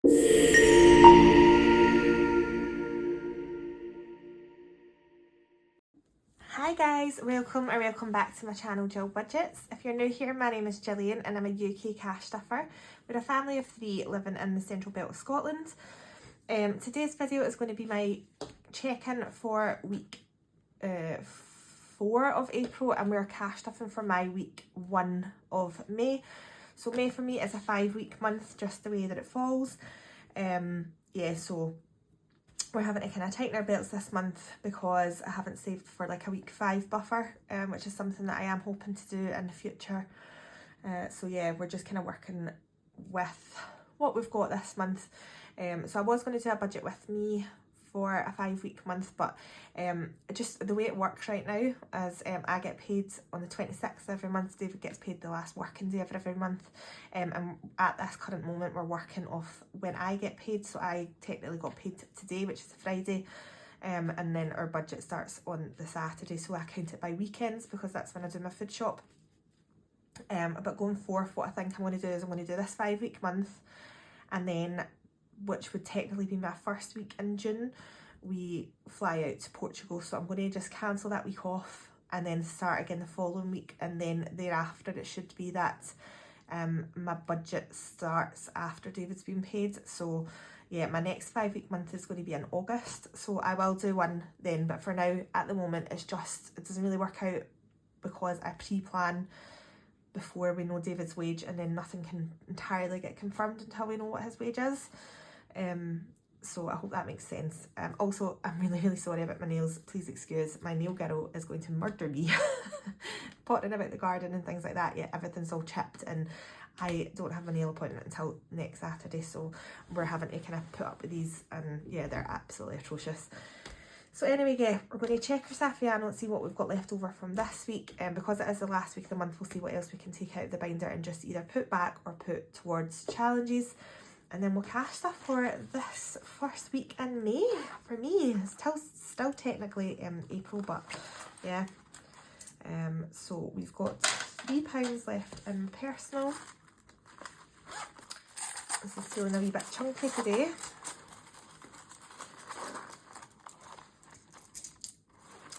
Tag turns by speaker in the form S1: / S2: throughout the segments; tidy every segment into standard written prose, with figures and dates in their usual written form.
S1: Hi guys, welcome back to my channel GillBudgets. If you're new here, my name is Gillian and I'm a UK cash stuffer. We're a family of 3 living in the central belt of Scotland. Today's video is going to be my check-in for week 4 of April, and we're cash stuffing for my week 1 of May. So May for me is a 5-week month, just the way that it falls. So we're having to kind of tighten our belts this month because I haven't saved for like a week 5 buffer, which is something that I am hoping to do in the future. So yeah, we're just kind of working with what we've got this month. So I was going to do a budget with me for a 5-week month, but just the way it works right now is I get paid on the 26th every month. David gets paid the last working day of every month, and at this current moment we're working off when I get paid, so I technically got paid today, which is a Friday, and then our budget starts on the Saturday, so I count it by weekends because that's when I do my food shop. But going forth, what I think I'm going to do is I'm going to do this 5-week month, and then, which would technically be my first week in June, we fly out to Portugal. So I'm going to just cancel that week off and then start again the following week, and then thereafter it should be that my budget starts after David's been paid. So yeah, my next 5-week month is going to be in August, so I will do one then, but for now at the moment it doesn't really work out because I pre-plan before we know David's wage, and then nothing can entirely get confirmed until we know what his wage is. So I hope that makes sense. Also, I'm really sorry about my nails. Please excuse, my nail girl is going to murder me. Potting about the garden and things like that. Yeah, everything's all chipped and I don't have a nail appointment until next Saturday, so we're having to kind of put up with these, and yeah, they're absolutely atrocious. So anyway, yeah, we're going to check for Sian and see what we've got left over from this week, and because it is the last week of the month, we'll see what else we can take out of the binder and just either put back or put towards challenges, and then we'll cash stuff for this first week in May. For me, it's still technically April, but yeah. So we've got £3 left in personal. This is feeling a wee bit chunky today.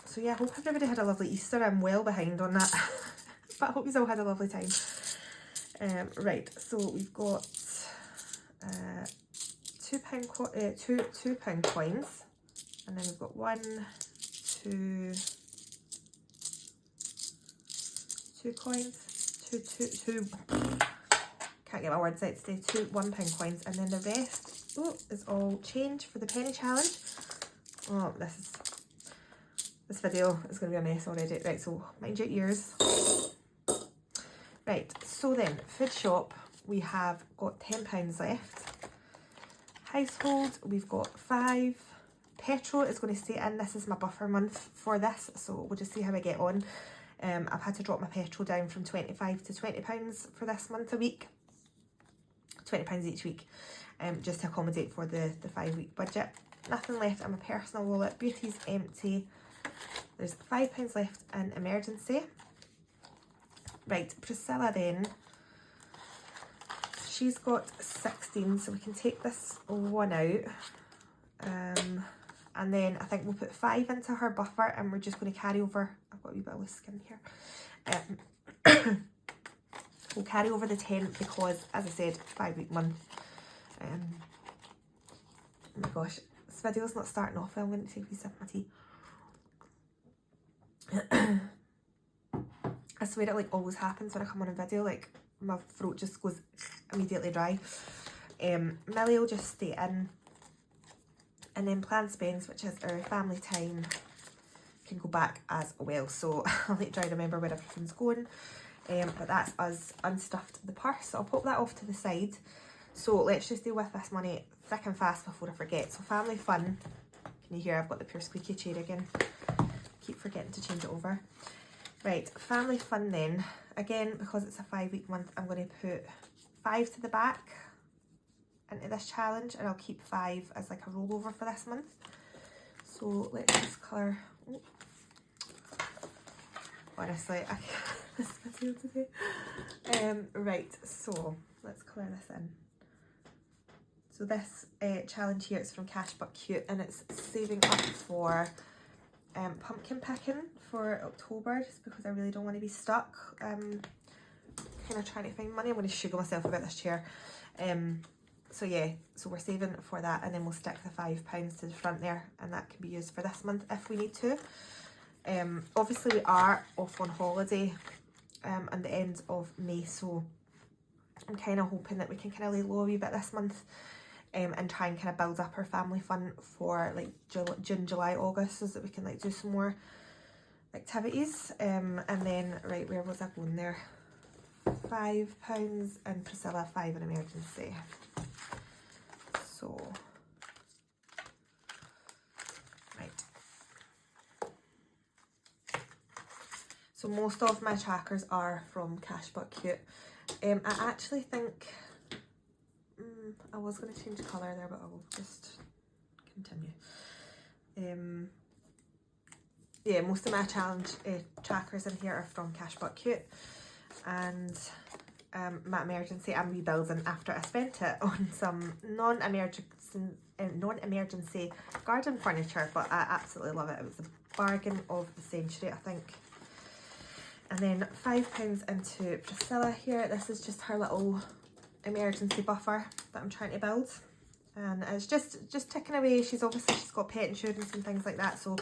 S1: So yeah, I hope everybody had a lovely Easter. I'm well behind on that, but I hope you all had a lovely time. Right, so we've got £2 coins, and then we've got 1, 2 coins, two. Can't get my words out today. 2 £1 coins, and then the rest is all change for the penny challenge. Oh, this video is going to be a mess already. Right, so mind your ears. Right, so then, food shop, we have got £10 left. Household, we've got 5. Petrol is going to stay in. This is my buffer month for this, so we'll just see how I get on. I've had to drop my petrol down from £25 to £20 for this month a week. £20 each week, just to accommodate for the 5-week budget. Nothing left in my personal wallet. Beauty's empty. There's £5 left in emergency. Right, Priscilla then, she's got 16, so we can take this one out. And then I think we'll put 5 into her buffer, and we're just going to carry over, I've got a wee bit of loose skin here. We'll carry over the 10 because, as I said, 5-week month. Oh my gosh, this video's not starting off well. I'm going to take a wee sip of my tea. I swear it like always happens when I come on a video, like my throat just goes immediately dry. Millie will just stay in, and then Plan Spends, which is our family time, can go back as well. So I'll need to try to remember where everything's going. But that's us unstuffed the purse, so I'll pop that off to the side. So let's just deal with this money thick and fast before I forget. So family fun, can you hear I've got the pure squeaky chair again, keep forgetting to change it over. Right, family fun then, again because it's a 5-week month, I'm going to put 5 to the back into this challenge, and I'll keep 5 as like a rollover for this month. So let's just colour, honestly I can't this video today. Right, so let's colour this in. So this challenge here is from Cash But Cute, and it's saving up for pumpkin picking for October, just because I really don't want to be stuck. Kind of trying to find money. I'm going to sugar myself about this chair. So yeah, so we're saving for that, and then we'll stick the £5 to the front there, and that can be used for this month if we need to. Obviously we are off on holiday at the end of May, so I'm kind of hoping that we can kind of lay low a wee bit this month, and try and kind of build up our family fund for like June, July, August, so that we can like do some more activities. And then, right, where was I going there? £5 and Priscilla 5 in emergency. So, right. So most of my trackers are from Cash But Cute. I actually think I was going to change colour there, but I will just continue. Yeah, most of my challenge trackers in here are from Cash But Cute, and my emergency I'm rebuilding after I spent it on some non-emergency garden furniture, but I absolutely love it. It was a bargain of the century, I think. And then £5 into Priscilla here. This is just her little emergency buffer that I'm trying to build, and it's just ticking away. She's got pet insurance and things like that, so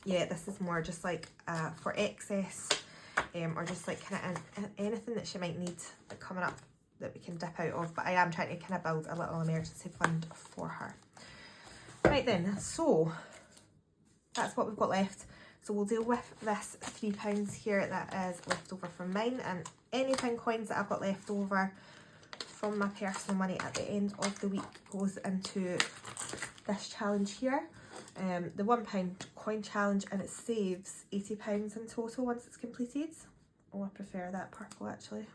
S1: yeah, this is more just like for excess, or just like kind of anything that she might need like coming up that we can dip out of. But I am trying to kind of build a little emergency fund for her. Right then, so that's what we've got left. So we'll deal with this £3 here that is left over from mine, and any pound coins that I've got left over from my personal money at the end of the week goes into this challenge here, the £1 coin challenge, and it saves £80 in total once it's completed. Oh, I prefer that purple actually.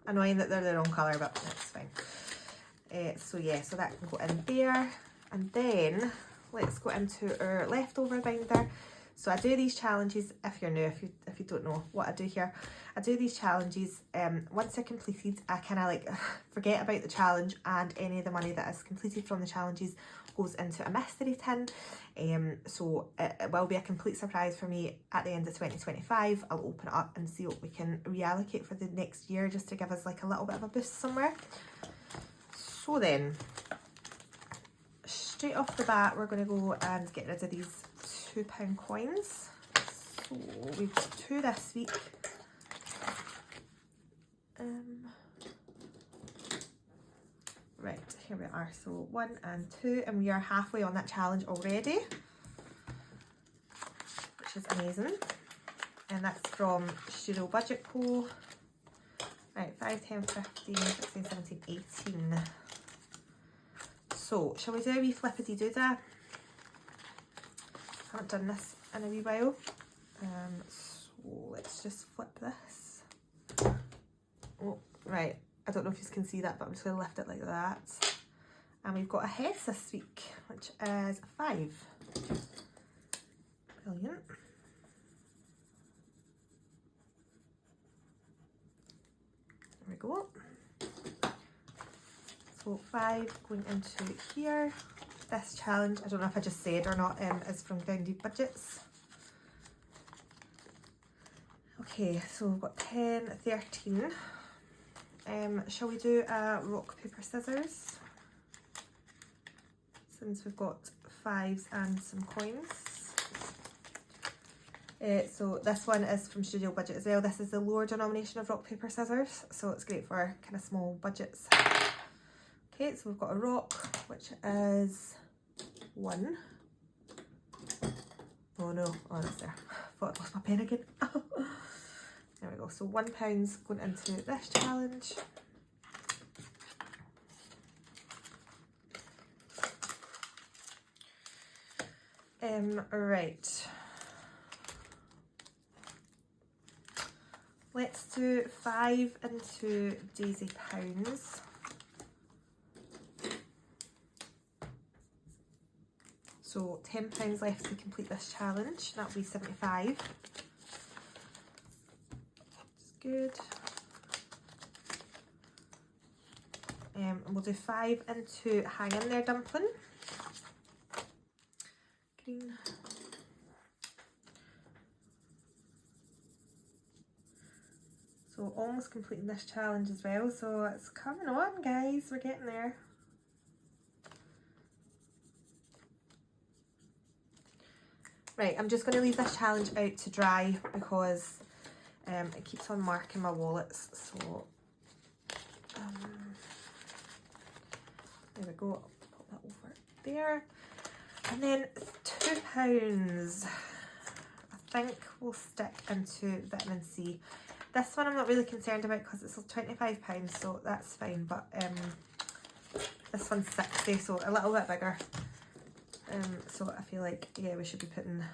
S1: Annoying that they're the wrong colour, but that's fine. So yeah, so that can go in there, and then let's go into our leftover binder. So I do these challenges, if you're new, if you don't know what I do here, I do these challenges, once they're completed, I kind of like forget about the challenge, and any of the money that is completed from the challenges goes into a mystery tin. So it will be a complete surprise for me at the end of 2025. I'll open it up and see what we can reallocate for the next year, just to give us like a little bit of a boost somewhere. So then, straight off the bat, we're going to go and get rid of these £2 coins. So we've got 2 this week. Right, here we are. So 1 and 2, and we are halfway on that challenge already, which is amazing. And that's from Studio Budget Co. Right, 5, 10, 15, 16, 17, 18. So, shall we do a wee flippity doo dah? Haven't done this in a wee while. So let's just flip this. Oh, right. I don't know if you can see that, but I'm just going to lift it like that. And we've got a heads this week, which is 5. Brilliant. There we go. So 5 going into here. This challenge, I don't know if I just said or not, is from Dingley Budgets. Okay, so we've got 10, 13. Shall we do a rock, paper, scissors? Since we've got 5s and some coins. So this one is from Studio Budget as well. This is the lower denomination of rock, paper, scissors, so it's great for kind of small budgets. Okay, so we've got a rock, which is 1. Oh no, oh that's there. I thought I lost my pen again. There we go, so £1 going into this challenge. Right. Let's do 5 into Daisy pounds. So £10 left to complete this challenge. That'll be 75. Good. And we'll do 5 into hang in there dumpling. Green. So almost completing this challenge as well, so it's coming on guys, we're getting there. Right, I'm just going to leave this challenge out to dry because it keeps on marking my wallets, so there we go, I'll put that over there. And then £2, I think we'll stick into vitamin C. This one I'm not really concerned about because it's £25, so that's fine, but this one's 60, so a little bit bigger. So I feel like, yeah, we should be putting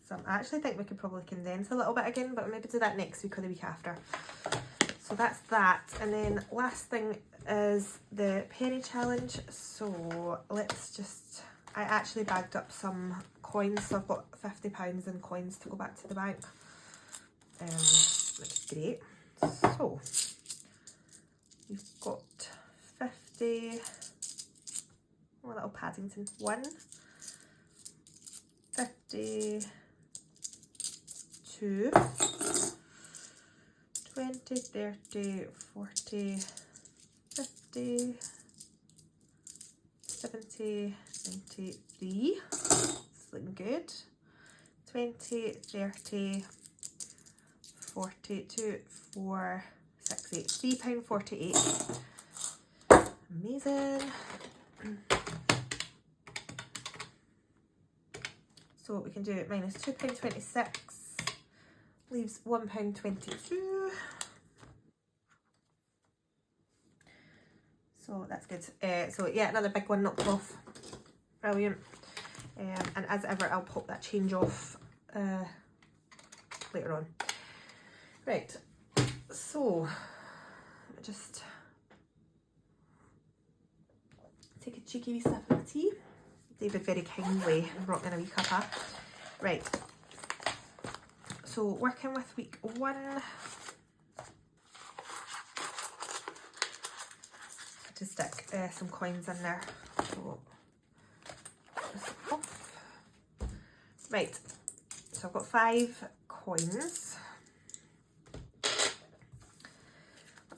S1: some. I actually think we could probably condense a little bit again, but maybe do that next week or the week after. So that's that. And then last thing is the penny challenge. So let's just, I actually bagged up some coins, so I've got £50 in coins to go back to the bank, which is great. So we've got 50, oh, little Paddington, 1, 50, 2, 20, 30, 40, 50, 70, 93, it's looking good, 20, 30, 42, 4, 6, 8, £3.48, amazing. So we can do it minus £2.26, leaves £1.22. So that's good. So yeah, another big one knocked off. Brilliant. And as ever, I'll pop that change off later on. Right. So let me just take a cheeky wee sip of tea. David very kindly brought in a wee cuppa. Right, so working with week 1. To stick some coins in there. So, off. Right, so I've got 5 coins.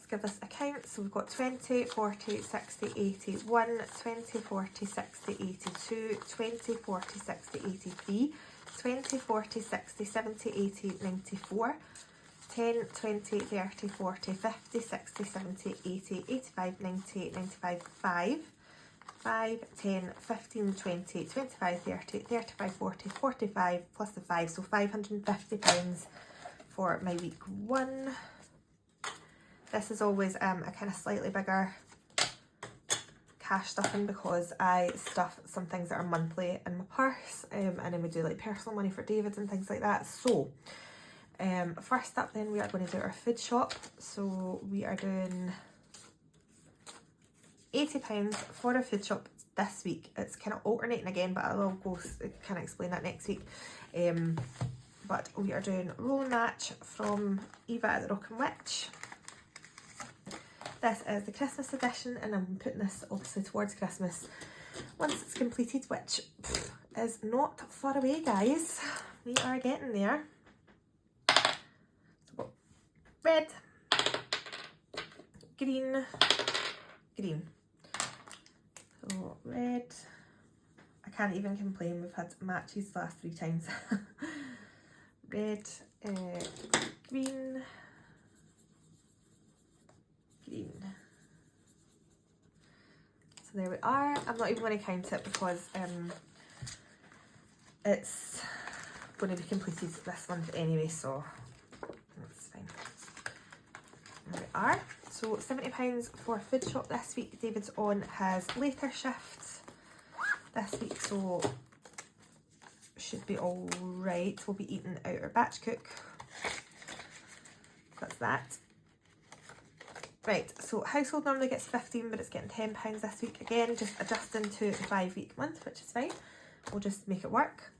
S1: Give this a count. So we've got 20, 40, 60, 80, 1, 20, 40, 60, 82, 20, 40, 60, 83, 20, 40, 60, 70, 80, 94, 10, 20, 30, 40, 50, 60, 70, 80, 85, 90, 95, 5, 5, 10, 15, 20, 25, 30, 35, 40, 45 plus the 5, so £550 for my week 1. This is always a kind of slightly bigger cash stuffing because I stuff some things that are monthly in my purse, and then we do like personal money for David and things like that. So first up then we are going to do our food shop. So we are doing £80 for our food shop this week. It's kind of alternating again, but I'll go kind of explain that next week. But we are doing Roll and Match from Eva the Rockin' Witch. This is the Christmas edition, and I'm putting this obviously towards Christmas once it's completed, which is not far away, guys. We are getting there. So we've got red, green, green. So red, I can't even complain, we've had matches the last 3 times. Red, green, green. So there we are. I'm not even going to count it because it's going to be completed this month anyway, so that's fine. There we are. So £70 for food shop this week. David's on his later shift this week, so should be all right. We'll be eating out our batch cook. That's that. Right, so household normally gets 15, but it's getting £10 this week. Again, just adjusting to the 5-week month, which is fine. We'll just make it work.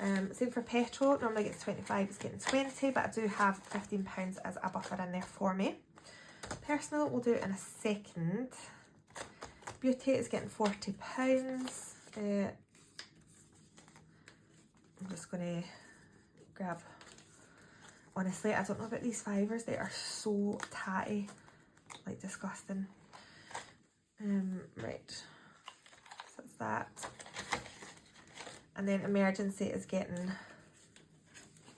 S1: Same for petrol, normally gets 25, it's getting 20, but I do have £15 as a buffer in there for me. Personal, we'll do it in a second. Beauty is getting £40. I'm just going to grab, honestly, I don't know about these fivers, they are so tatty, like disgusting. Right, so that's that. And then Emergency is getting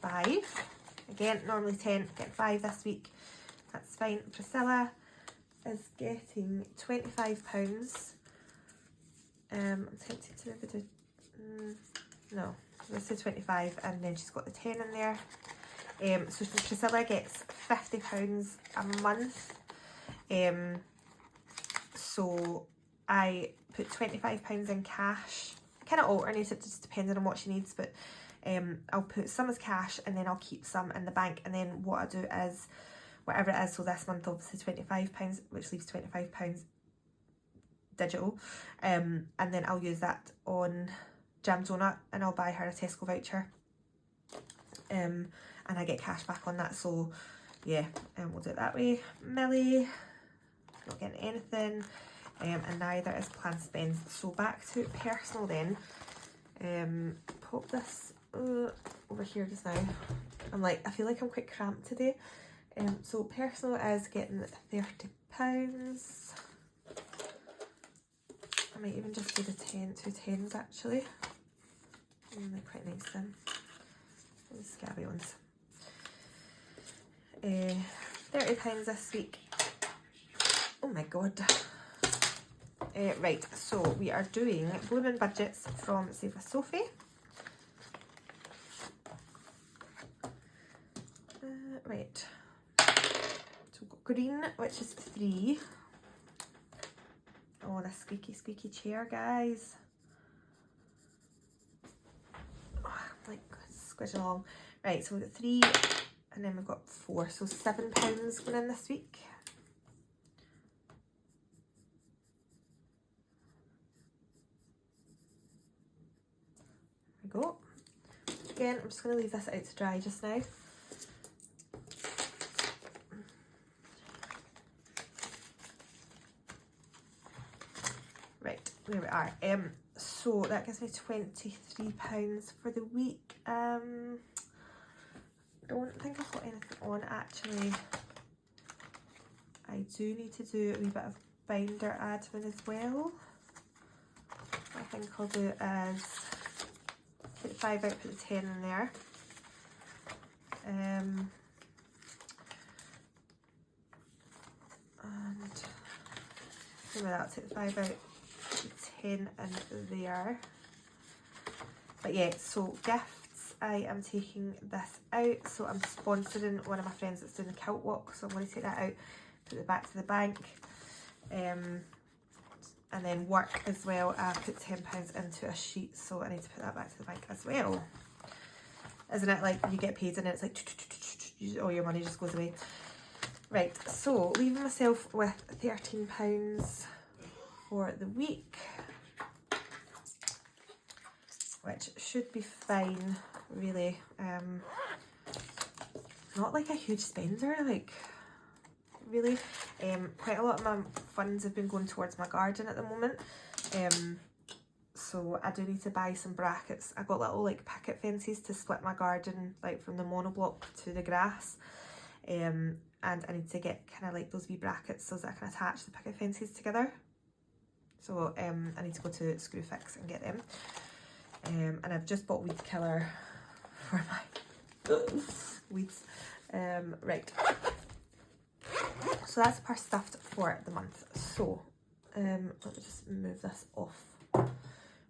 S1: 5. Again, normally 10, getting 5 this week. That's fine. Priscilla is getting £25. I'm tempted to maybe do, no, let's say 25, and then she's got the 10 in there. So Priscilla gets £50 a month. So I put £25 in cash. I kind of alternate it just depending on what she needs, but I'll put some as cash and then I'll keep some in the bank, and then what I do is whatever it is, so this month obviously £25, which leaves £25 digital, and then I'll use that on Jam Donut and I'll buy her a Tesco voucher, and I get cash back on that. So yeah, we'll do it that way. Millie, not getting anything, and neither is Plan Spends. So back to personal then. Pop this over here just now. I feel like I'm quite cramped today. So personal is getting £30. I might even just do the 2 10s actually. They're quite nice then. These scabby ones. £30 this week. Oh my god. Right, so we are doing Blooming Budgets from Save with Sophie. Right. So we've got green, which is 3. Oh, this squeaky chair, guys. Oh, like squishing along. Right, so we've got 3, and then we've got 4, so £7 going in this week. There we go. Again, I'm just going to leave this out to dry just now. Right, there we are. So that gives me £23 for the week. I don't think I've got anything on actually. I do need to do a wee bit of binder admin as well. I think I'll do it as take the 5 out, put the 10 in there. And same with that, take the 5 out, put the 10 in there. But yeah, so gifts, I am taking this out. So I'm sponsoring one of my friends that's doing the kilt walk, so I'm going to take that out, put it back to the bank. And then work as well, I put £10 into a sheet, so I need to put that back to the bank as well. Isn't it like you get paid and it's like all your money just goes away. Right, so leaving myself with £13 for the week, which should be fine really. Not like a huge spender, like really. Quite a lot of my funds have been going towards my garden at the moment, so I do need to buy some brackets. I got little like picket fences to split my garden like from the monoblock to the grass, and I need to get kind of like those wee brackets so that I can attach the picket fences together. So I need to go to Screwfix and get them, and I've just bought weed killer for my weeds. Right, so that's our stuff for the month. So let me just move this off.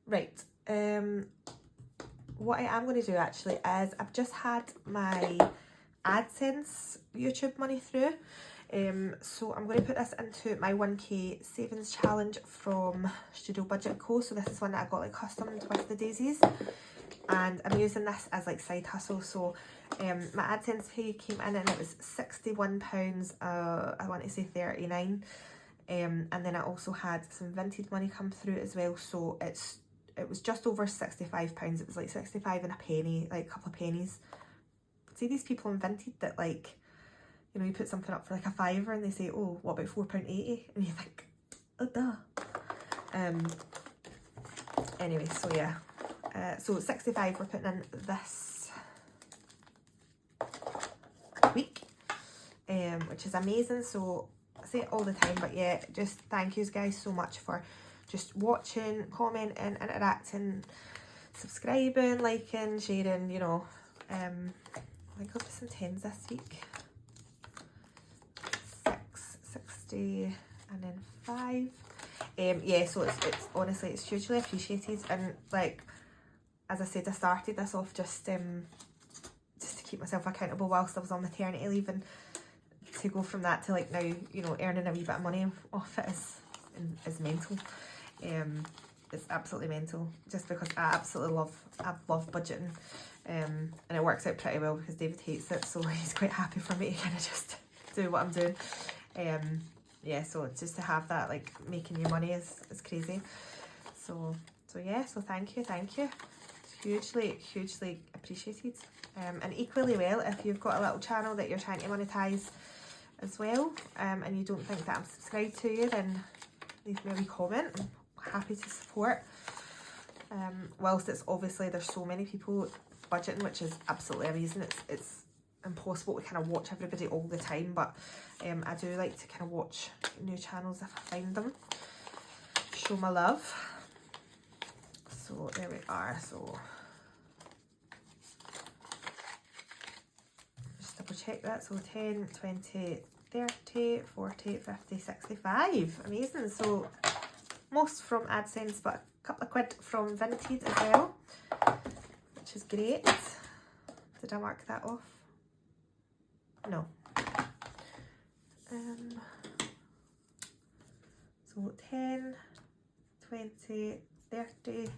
S1: Right, what I am going to do actually is I've just had my AdSense YouTube money through, so I'm going to put this into my 1k savings challenge from Studio Budget Co. So this is one that I got like customed with the daisies, and I'm using this as like side hustle. So my AdSense pay came in and it was £61, I want to say 39, and then I also had some Vinted money come through as well, so it was just over £65. It was like 65 and a penny, like a couple of pennies. See these people in Vinted that, like, you know, you put something up for like a £5 and they say, oh, what about £4.80? And you think, oh duh. Anyway, so yeah, so 65 we're putting in this week, which is amazing. So I say it all the time, but yeah, just thank you guys so much for just watching, commenting, interacting, subscribing, liking, sharing, you know. I think I'll do some 10s this week. 6, 60, and then 5. Yeah, so it's honestly, it's hugely appreciated. And like, as I said, I started this off just to keep myself accountable whilst I was on maternity leave, and to go from that to like now, you know, earning a wee bit of money off it is mental. It's absolutely mental, just because I love budgeting, and it works out pretty well because David hates it, so he's quite happy for me to kind of just do what I'm doing. Yeah, so just to have that, like, making you money is crazy. So yeah, so thank you. It's hugely appreciated. And equally well, if you've got a little channel that you're trying to monetize as well, and you don't think that I'm subscribed to you, then leave me a wee comment. I'm happy to support. Whilst it's obviously, there's so many people budgeting, which is absolutely amazing. It's impossible to kind of watch everybody all the time, but I do like to kind of watch new channels if I find them, show my love. So there we are. So just double check that. So 10, 20, 30, 40, 50, 65. Amazing. So most from AdSense, but a couple of quid from Vinted as well, which is great. Did I mark that off? No. So 10, 20, 30,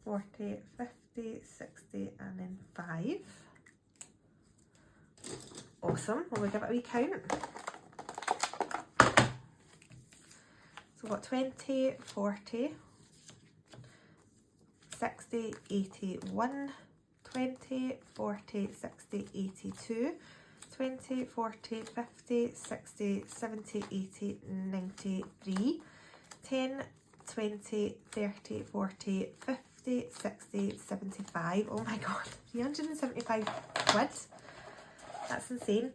S1: 40, 50, 60, and then 5. Awesome. Will we give it a wee count? So we've got 20, 40, 60, 81, 20, 40, 60, 82, 20, 40, 50, 60, 70, 80, 93, 10, 20, 30, 40, 50, 60, 75. Oh my god, 375 quid. That's insane.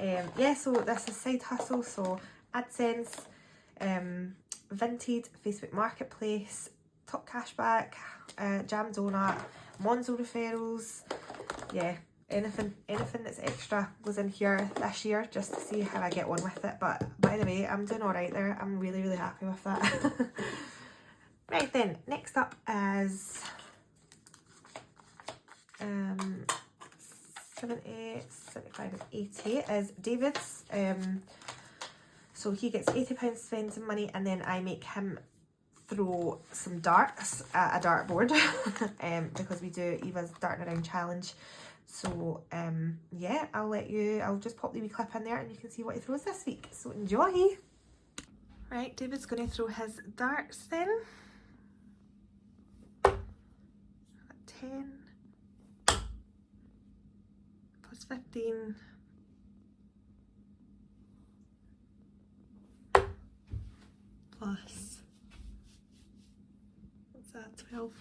S1: Yeah, so this is side hustle. So AdSense, Vinted, Facebook Marketplace, Top Cashback, Jam Donut, MONZO referrals. Yeah, anything that's extra goes in here this year, just to see how I get on with it. But by the way, I'm doing alright there. I'm really happy with that. Right then, next up is 70, 75 and 80 is David's. So he gets £80 spending money, and then I make him throw some darts at a dartboard because we do Eva's darting around challenge. So yeah, I'll just pop the wee clip in there and you can see what he throws this week. So enjoy. Right, David's going to throw his darts then. 10 plus 15 plus, what's that, 12.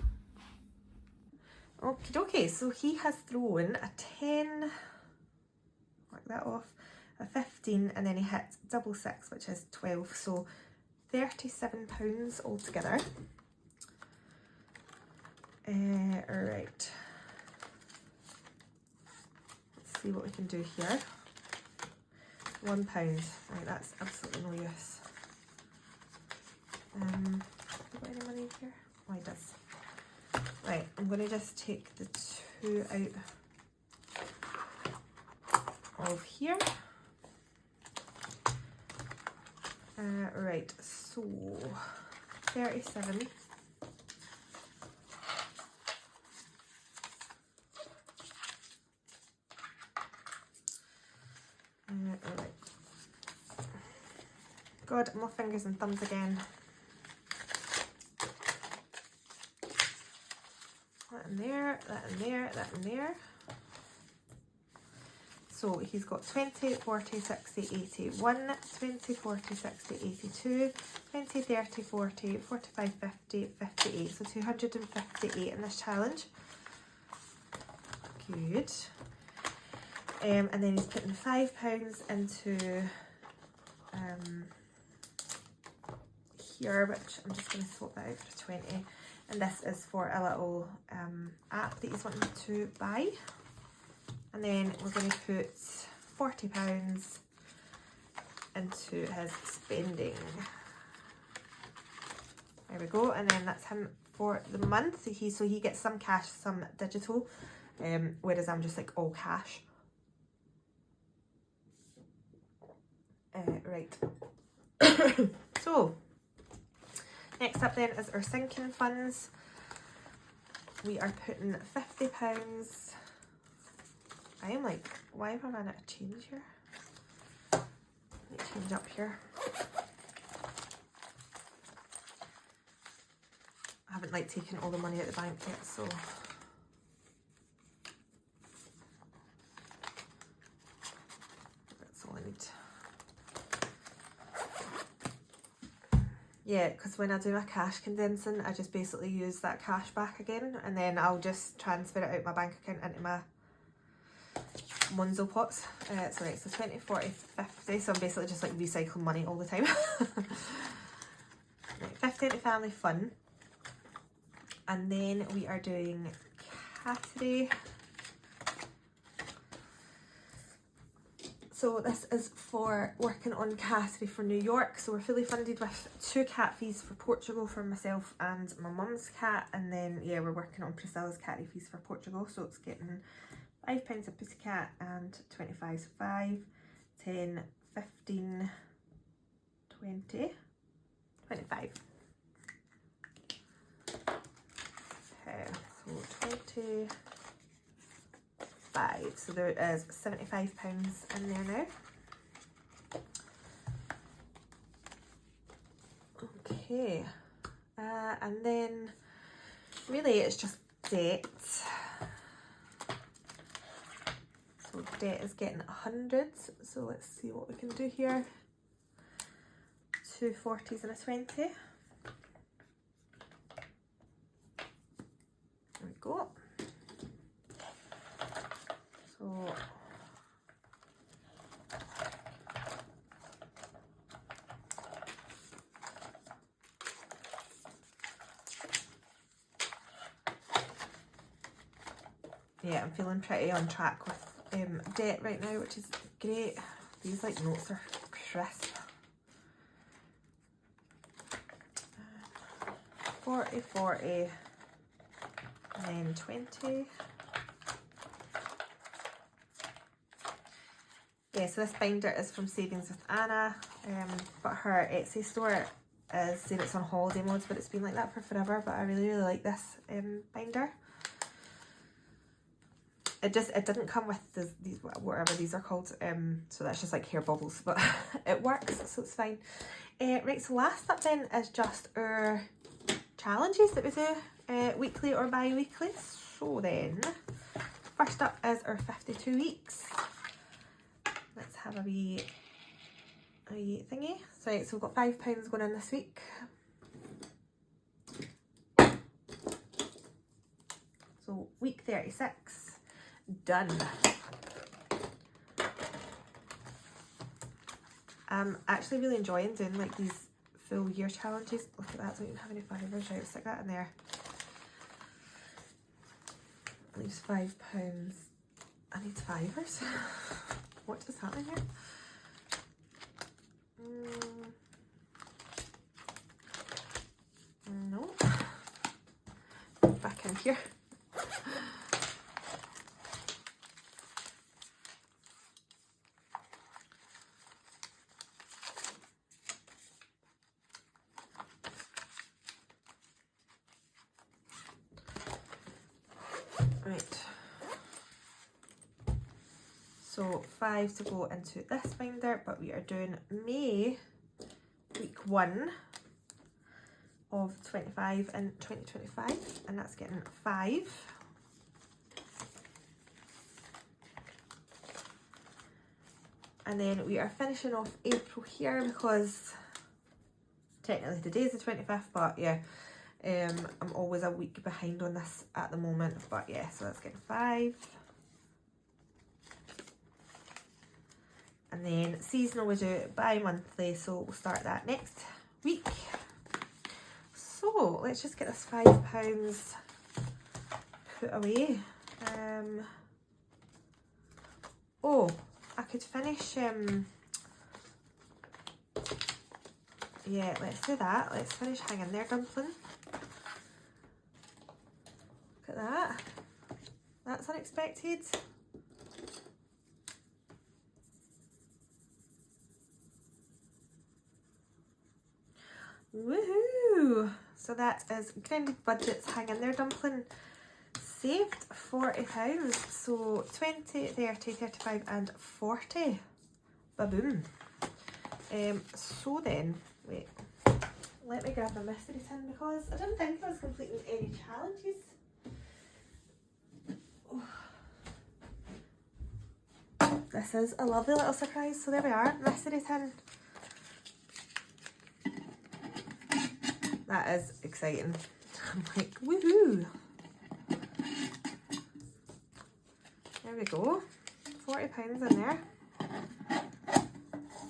S1: Okie dokie, so he has thrown a 10, mark that off, a 15, and then he hits double 6, which is 12, so £37 altogether. Right, let's see what we can do here. £1, right, that's absolutely no use. Have you got any money in here? Oh, he does. Right, I'm going to just take the 2 out of here. Right, so 37. Right. God, my fingers and thumbs again. That in there, that in there, that in there. So So he's got 20, 40, 60, 80, 1, 20, 40, 60, 82, 20, 30, 40, 45, 50, 58. So 258 in this challenge. Good. And then he's putting £5 into here, which I'm just going to swap that out for 20. And this is for a little app that he's wanting to buy. And then we're going to put £40 into his spending. There we go. And then that's him for the month. So he gets some cash, some digital, whereas I'm just like all cash. Right. So next up then is our sinking funds. We are putting £50. I am like, why have I run out of change here? Let me change up here. I haven't like taken all the money out of the bank yet, so that's all I need. Yeah, because when I do my cash condensing, I just basically use that cash back again, and then I'll just transfer it out my bank account into my MONZO pots. So right, so 20, 40, 50. So I'm basically just like recycling money all the time. Right, 50 into family fun. And then we are doing category. So this is for working on category for New York. So we're fully funded with 2 cat fees for Portugal for myself and my mum's cat. And then, yeah, we're working on Priscilla's category fees for Portugal. So it's getting £5 a pussycat and 25, so 5, 10, 15, 20, 25. Okay, so 25. So there is £75 in there now. Okay, and then really it's just debt. So debt is getting 100. So let's see what we can do here. 2 40s and a 20. There we go. So yeah, I'm feeling pretty on track with debt right now, which is great. These like notes are crisp. 40, 40, and then 20. Yeah, so this binder is from Savings with Anna, but her Etsy store is saying it's on holiday mode, but it's been like that for forever. But I really like this binder. It didn't come with these whatever these are called, so that's just like hair bubbles, but it works, so it's fine. Right, so last up then is just our challenges that we do weekly or bi-weekly. So then, first up is our 52 weeks. Let's have a wee thingy. So, right, so we've got £5 going in this week. So week 36, done. I'm actually really enjoying doing like these full year challenges. Look at that, so I don't have any fibres. Right, stick that in there. Leaves £5. I need fibres. What is happening here? No. Back in here. Right. So 5 to go into this binder, but we are doing May week 1 of 25 in 2025, and that's getting 5. And then we are finishing off April here because technically today's the 25th, but yeah, I'm always a week behind on this at the moment, but yeah, so that's getting 5. And then seasonal we do bi-monthly, so we'll start that next week. So let's just get this £5 put away. Oh, I could finish, yeah, let's do that. Let's finish hanging there dumpling. Look at that. That's unexpected. Woohoo! So that is Dingley Budgets hanging there dumpling. Saved £40. So 20, 30, 35 and 40. Ba-boom. So then, wait, let me grab my mystery tin because I didn't think I was completing any challenges. Oh. This is a lovely little surprise. So there we are, mystery tin. That is exciting. I'm like, woohoo! There we go. £40 in there.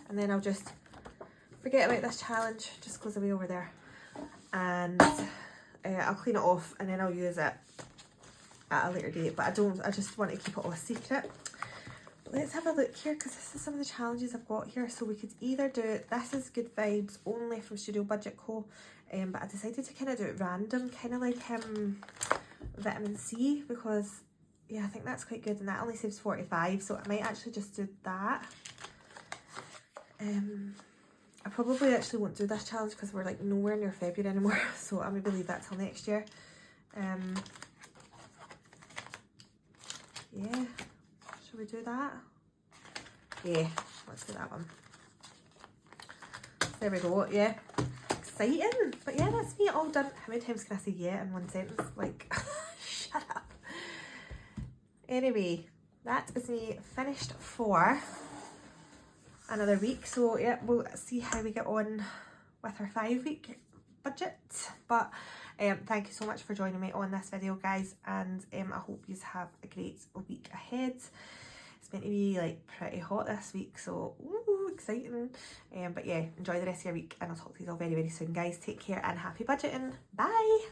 S1: And then I'll just forget about this challenge, just goes away over there. And I'll clean it off and then I'll use it at a later date. But I just want to keep it all a secret. But let's have a look here because this is some of the challenges I've got here. So we could either do, this is Good Vibes only from Studio Budget Co. But I decided to kind of do it random, kind of like vitamin C, because yeah, I think that's quite good and that only saves 45, so I might actually just do that. I probably actually won't do this challenge because we're like nowhere near February anymore, so I'll maybe leave that till next year. Yeah, should we do that? Yeah, let's do that one. There we go, yeah. Exciting, but yeah, that's me all done. How many times can I say yeah in one sentence? Like, shut up. Anyway, that is me finished for another week. So yeah, we'll see how we get on with our 5-week budget. But thank you so much for joining me on this video, guys, and I hope you have a great week ahead. It's meant to be like pretty hot this week, so ooh, exciting. But yeah, enjoy the rest of your week and I'll talk to you all very, very soon, guys. Take care and happy budgeting. Bye.